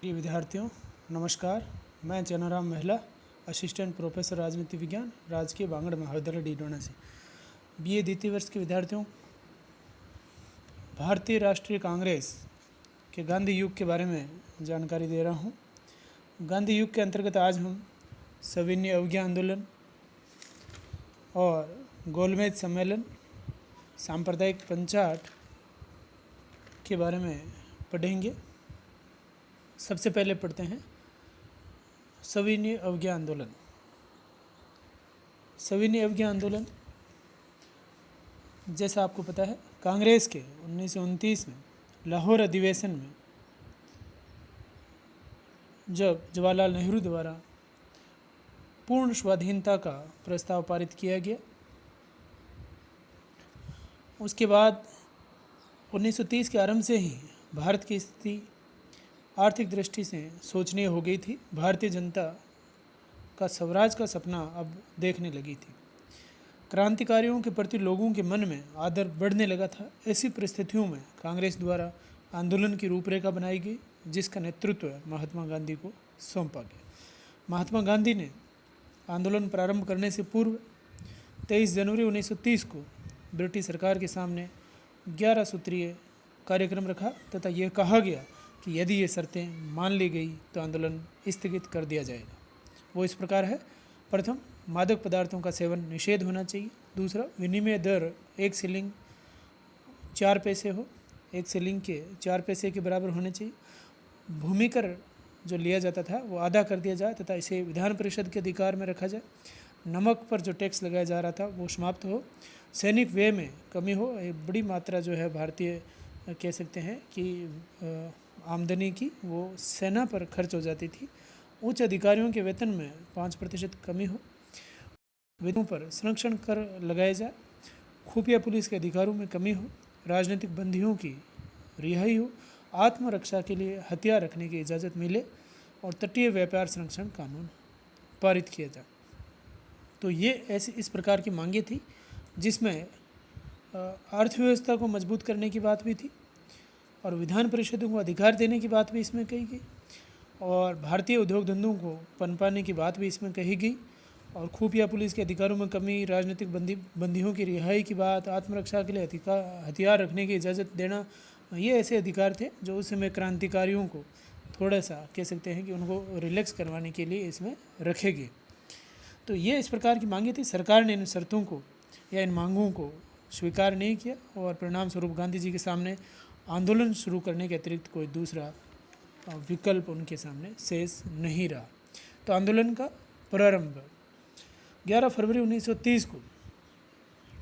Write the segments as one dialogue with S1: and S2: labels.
S1: प्रिय विद्यार्थियों, नमस्कार। मैं चनाराम महिला, असिस्टेंट प्रोफेसर राजनीति विज्ञान, राजकीय बांगड़ महाविद्यालय डीडोना से बीए द्वितीय वर्ष के विद्यार्थियों, भारतीय राष्ट्रीय कांग्रेस के गांधी युग के बारे में जानकारी दे रहा हूँ। गांधी युग के अंतर्गत आज हम सविनय अवज्ञा आंदोलन और गोलमेज सम्मेलन, सांप्रदायिक पंचाट के बारे में पढ़ेंगे। सबसे पहले पढ़ते हैं सविनय अवज्ञा आंदोलन। सविनय अवज्ञा आंदोलन, जैसा आपको पता है, कांग्रेस के 1929 में लाहौर अधिवेशन में जब जवाहरलाल नेहरू द्वारा पूर्ण स्वाधीनता का प्रस्ताव पारित किया गया, उसके बाद 1930 के आरंभ से ही भारत की स्थिति आर्थिक दृष्टि से सोचनीय हो गई थी। भारतीय जनता का स्वराज का सपना अब देखने लगी थी। क्रांतिकारियों के प्रति लोगों के मन में आदर बढ़ने लगा था। ऐसी परिस्थितियों में कांग्रेस द्वारा आंदोलन की रूपरेखा बनाई गई, जिसका नेतृत्व महात्मा गांधी को सौंपा गया। महात्मा गांधी ने आंदोलन प्रारंभ करने से पूर्व 23 जनवरी 1930 को ब्रिटिश सरकार के सामने 11 सूत्रीय कार्यक्रम रखा तथा यह कहा गया कि यदि ये शर्तें मान ली गई तो आंदोलन स्थगित कर दिया जाएगा। वो इस प्रकार है: प्रथम, मादक पदार्थों का सेवन निषेध होना चाहिए। दूसरा, विनिमय दर 1 शिलिंग 4 पैसे हो, 1 शिलिंग के 4 पैसे के बराबर होने चाहिए। भूमि कर जो लिया जाता था वो आधा कर दिया जाए तथा इसे विधान परिषद के अधिकार में रखा जाए। नमक पर जो टैक्स लगाया जा रहा था वो समाप्त हो। सैनिक व्यय में कमी हो। एक बड़ी मात्रा जो है भारतीय कह सकते हैं कि आमदनी की वो सेना पर खर्च हो जाती थी। उच्च अधिकारियों के वेतन में 5% कमी हो। वेतनों पर संरक्षण कर लगाया जाए। खुफिया पुलिस के अधिकारों में कमी हो। राजनीतिक बंदियों की रिहाई हो। आत्मरक्षा के लिए हथियार रखने की इजाज़त मिले और तटीय व्यापार संरक्षण कानून पारित किया जाए। तो ये ऐसी इस प्रकार की मांगें थी, जिसमें अर्थव्यवस्था को मजबूत करने की बात भी थी और विधान परिषदों को अधिकार देने की बात भी इसमें कही गई और भारतीय उद्योग धंधों को पनपाने की बात भी इसमें कही गई और खुफिया पुलिस के अधिकारों में कमी, राजनीतिक बंदियों की रिहाई की बात, आत्मरक्षा के लिए हथियार रखने की इजाज़त देना, ये ऐसे अधिकार थे जो उस समय क्रांतिकारियों को थोड़ा सा कह सकते हैं कि उनको रिलैक्स करवाने के लिए इसमें रखे गए। तो ये इस प्रकार की मांगें थी। सरकार ने इन शर्तों को या इन मांगों को स्वीकार नहीं किया और परिणाम स्वरूप गांधी जी के सामने आंदोलन शुरू करने के अतिरिक्त कोई दूसरा विकल्प उनके सामने शेष नहीं रहा। तो आंदोलन का प्रारंभ 11 फरवरी 1930 को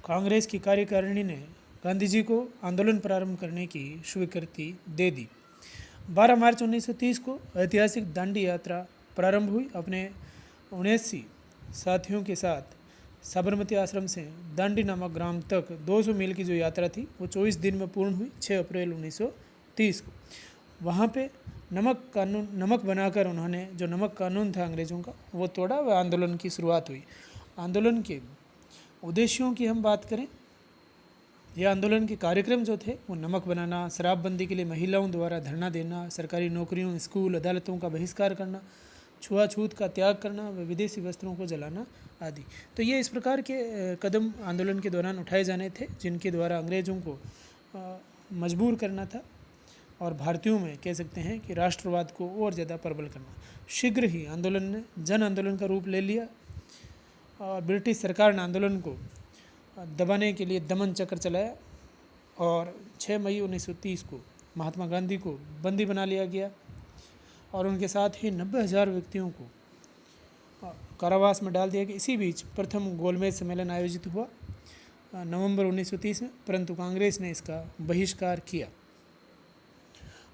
S1: कांग्रेस की कार्यकारिणी ने गांधी जी को आंदोलन प्रारंभ करने की स्वीकृति दे दी। 12 मार्च 1930 को ऐतिहासिक दांडी यात्रा प्रारंभ हुई। अपने 79 साथियों के साथ साबरमती आश्रम से दांडी नामक ग्राम तक 200 मील की जो यात्रा थी वो 24 दिन में पूर्ण हुई। 6 अप्रैल 1930 को वहाँ पे नमक बनाकर उन्होंने जो नमक कानून था अंग्रेज़ों का वो तोड़ा व आंदोलन की शुरुआत हुई। आंदोलन के उद्देश्यों की हम बात करें, यह आंदोलन के कार्यक्रम जो थे वो नमक बनाना, शराबबंदी के लिए महिलाओं द्वारा धरना देना, सरकारी नौकरियों, स्कूल, अदालतों का बहिष्कार करना, छुआछूत का त्याग करना व विदेशी वस्त्रों को जलाना आदि। तो ये इस प्रकार के कदम आंदोलन के दौरान उठाए जाने थे, जिनके द्वारा अंग्रेज़ों को मजबूर करना था और भारतीयों में कह सकते हैं कि राष्ट्रवाद को और ज़्यादा प्रबल करना। शीघ्र ही आंदोलन ने जन आंदोलन का रूप ले लिया और ब्रिटिश सरकार ने आंदोलन को दबाने के लिए दमन चक्र चलाया और 6 मई 1930 को महात्मा गांधी को बंदी बना लिया गया और उनके साथ ही 90,000 व्यक्तियों को कारावास में डाल दिया गया। इसी बीच प्रथम गोलमेज सम्मेलन आयोजित हुआ नवंबर 1930 में, परंतु कांग्रेस ने इसका बहिष्कार किया।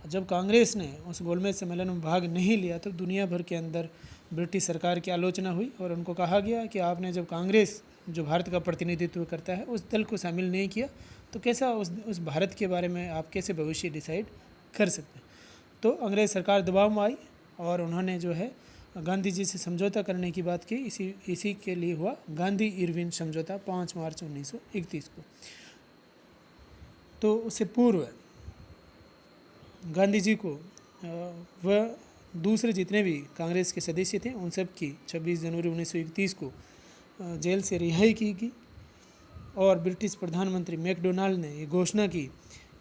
S1: जब कांग्रेस ने उस गोलमेज सम्मेलन में भाग नहीं लिया तो दुनिया भर के अंदर ब्रिटिश सरकार की आलोचना हुई और उनको कहा गया कि आपने जब कांग्रेस जो भारत का प्रतिनिधित्व करता है उस दल को शामिल नहीं किया तो कैसा उस भारत के बारे में आप कैसे भविष्य डिसाइड कर सकते हैं। तो अंग्रेज़ सरकार दबाव में आई और उन्होंने जो है गांधी जी से समझौता करने की बात की। इसी के लिए हुआ गांधी इरविन समझौता 5 मार्च 1931 को। तो उससे पूर्व गांधी जी को वह दूसरे जितने भी कांग्रेस के सदस्य थे उन सब की 26 जनवरी 1931 को जेल से रिहाई की गई और ब्रिटिश प्रधानमंत्री मैकडोनाल्ड ने ये घोषणा की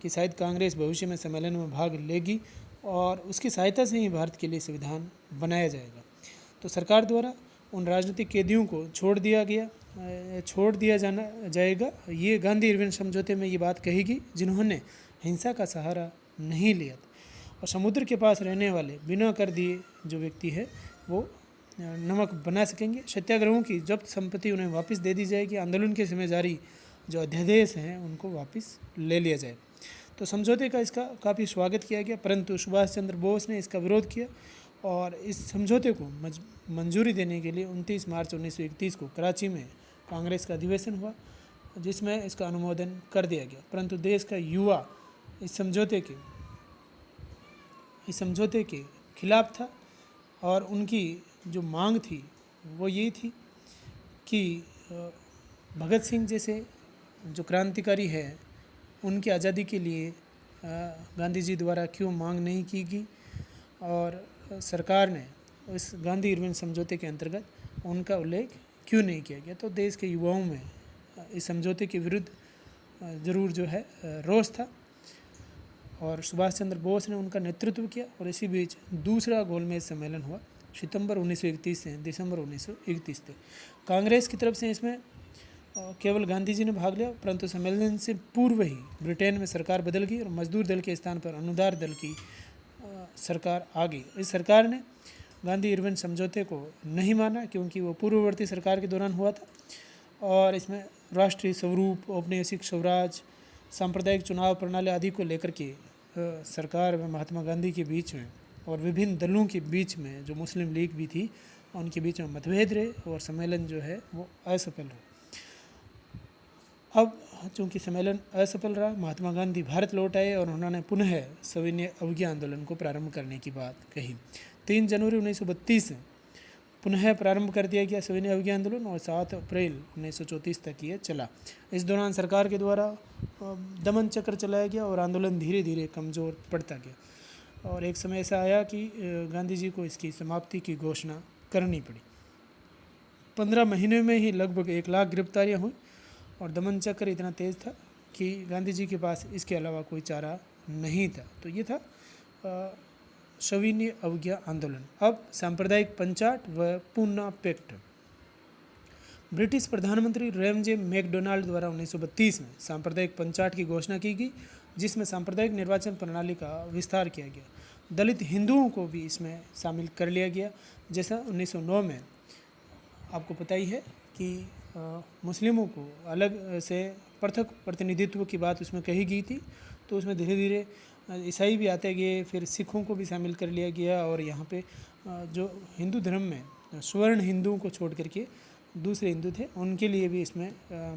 S1: कि शायद कांग्रेस भविष्य में सम्मेलन में भाग लेगी और उसकी सहायता से ही भारत के लिए संविधान बनाया जाएगा। तो सरकार द्वारा उन राजनीतिक कैदियों को छोड़ दिया जाएगा। ये गांधी इरविन समझौते में ये बात कही गई जिन्होंने हिंसा का सहारा नहीं लिया था। और समुद्र के पास रहने वाले बिना कर दिए जो व्यक्ति है वो नमक बना सकेंगे। सत्याग्रहों की जब्त संपत्ति उन्हें वापस दे दी जाएगी। आंदोलन के समय जारी जो अध्यादेश हैं उनको वापस ले लिया जाए। तो समझौते का इसका काफ़ी स्वागत किया गया, परंतु सुभाष चंद्र बोस ने इसका विरोध किया और इस समझौते को मंजूरी देने के लिए 29 मार्च 1931 को कराची में कांग्रेस का अधिवेशन हुआ जिसमें इसका अनुमोदन कर दिया गया। परंतु देश का युवा इस समझौते के खिलाफ था और उनकी जो मांग थी वो यही थी कि भगत सिंह जैसे जो क्रांतिकारी है उनकी आज़ादी के लिए गांधी जी द्वारा क्यों मांग नहीं की गई और सरकार ने इस गांधी इरविन समझौते के अंतर्गत उनका उल्लेख क्यों नहीं किया गया। तो देश के युवाओं में इस समझौते के विरुद्ध ज़रूर जो है रोष था और सुभाष चंद्र बोस ने उनका नेतृत्व किया। और इसी बीच दूसरा गोलमेज सम्मेलन हुआ सितंबर 1931 से दिसंबर 1931 तक। कांग्रेस की तरफ से इसमें केवल गांधी जी ने भाग लिया, परंतु सम्मेलन से पूर्व ही ब्रिटेन में सरकार बदल गई और मजदूर दल के स्थान पर अनुदार दल की सरकार आ गई। इस सरकार ने गांधी इरविन समझौते को नहीं माना क्योंकि वो पूर्ववर्ती सरकार के दौरान हुआ था और इसमें राष्ट्रीय स्वरूप, औपनिवेशिक स्वराज, सांप्रदायिक चुनाव प्रणाली आदि को लेकर के सरकार व महात्मा गांधी के बीच में और विभिन्न दलों के बीच में जो मुस्लिम लीग भी थी उनके बीच में मतभेद रहे और सम्मेलन जो है वो असफल रहा। अब चूँकि सम्मेलन असफल रहा, महात्मा गांधी भारत लौट आए और उन्होंने पुनः सविनय अवज्ञा आंदोलन को प्रारंभ करने की बात कही। 3 जनवरी 1932 पुनः प्रारंभ कर दिया गया सविनय अवज्ञा आंदोलन और 7 अप्रैल 1934 तक ये चला। इस दौरान सरकार के द्वारा दमन चक्र चलाया गया और आंदोलन धीरे धीरे कमज़ोर पड़ता गया और एक समय ऐसा आया कि गांधी जी को इसकी समाप्ति की घोषणा करनी पड़ी। 15 महीने में ही लगभग 1 लाख गिरफ्तारियाँ हुई और दमन चक्र इतना तेज़ था कि गांधी जी के पास इसके अलावा कोई चारा नहीं था। तो ये था सविनय अवज्ञा आंदोलन। अब सांप्रदायिक पंचाट व पूना पैक्ट। ब्रिटिश प्रधानमंत्री रेमजे मैकडोनाल्ड द्वारा 1932 में सांप्रदायिक पंचाट की घोषणा की गई जिसमें सांप्रदायिक निर्वाचन प्रणाली का विस्तार किया गया। दलित हिंदुओं को भी इसमें शामिल कर लिया गया। जैसा 1909 में आपको पता ही है कि मुस्लिमों को अलग से पृथक प्रतिनिधित्व की बात उसमें कही गई थी, तो उसमें धीरे धीरे ईसाई भी आते गए, फिर सिखों को भी शामिल कर लिया गया और यहाँ पे जो हिंदू धर्म में स्वर्ण हिंदुओं को छोड़ करके दूसरे हिंदू थे उनके लिए भी इसमें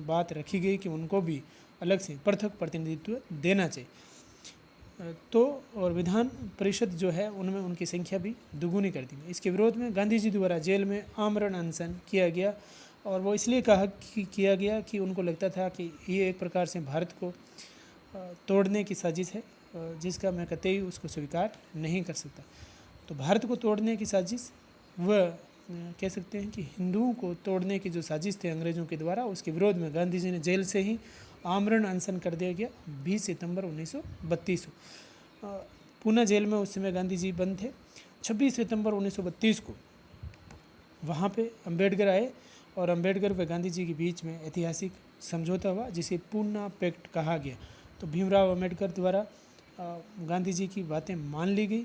S1: बात रखी गई कि उनको भी अलग से पृथक प्रतिनिधित्व देना चाहिए। तो और विधान परिषद जो है उनमें उनकी संख्या भी दुगुनी कर दी गई। इसके विरोध में गांधी जी द्वारा जेल में आमरण अनशन किया गया और वो इसलिए किया गया कि उनको लगता था कि ये एक प्रकार से भारत को तोड़ने की साजिश है जिसका मैं कतई उसको स्वीकार नहीं कर सकता। तो भारत को तोड़ने की साजिश वह कह सकते हैं कि हिंदुओं को तोड़ने की जो साजिश थे अंग्रेज़ों के द्वारा, उसके विरोध में गांधी जी ने जेल से ही आमरण अनशन कर दिया गया 20 सितंबर 1932 को। पूना जेल में उस समय गांधी जी बंद थे। 26 सितंबर 1932 को वहाँ पे अंबेडकर आए और अंबेडकर व गांधी जी के बीच में ऐतिहासिक समझौता हुआ जिसे पूना पैक्ट कहा गया। तो भीमराव अंबेडकर द्वारा गांधी जी की बातें मान ली गई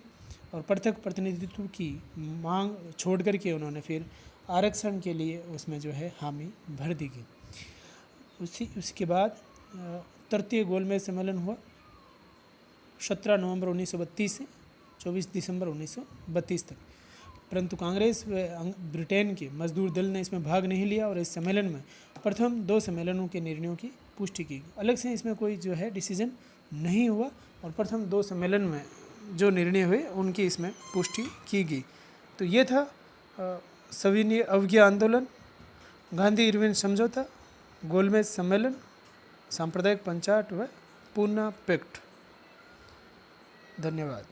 S1: और पृथक प्रतिनिधित्व की मांग छोड़ करके उन्होंने फिर आरक्षण के लिए उसमें जो है हामी भर दी गई। उसके बाद तृतीय गोलमेज सम्मेलन हुआ 17 नवंबर 1932 से 24 दिसंबर 1932 तक, परंतु कांग्रेस व ब्रिटेन के मजदूर दल ने इसमें भाग नहीं लिया और इस सम्मेलन में प्रथम 2 सम्मेलनों के निर्णयों की पुष्टि की। अलग से इसमें कोई जो है डिसीजन नहीं हुआ और प्रथम 2 सम्मेलन में जो निर्णय हुए उनकी इसमें पुष्टि की गई। तो ये था सविनय अवज्ञा आंदोलन, गांधी इरविन समझौता, गोलमेज सम्मेलन, सांप्रदायिक पंचाट व पूना पैक्ट। धन्यवाद।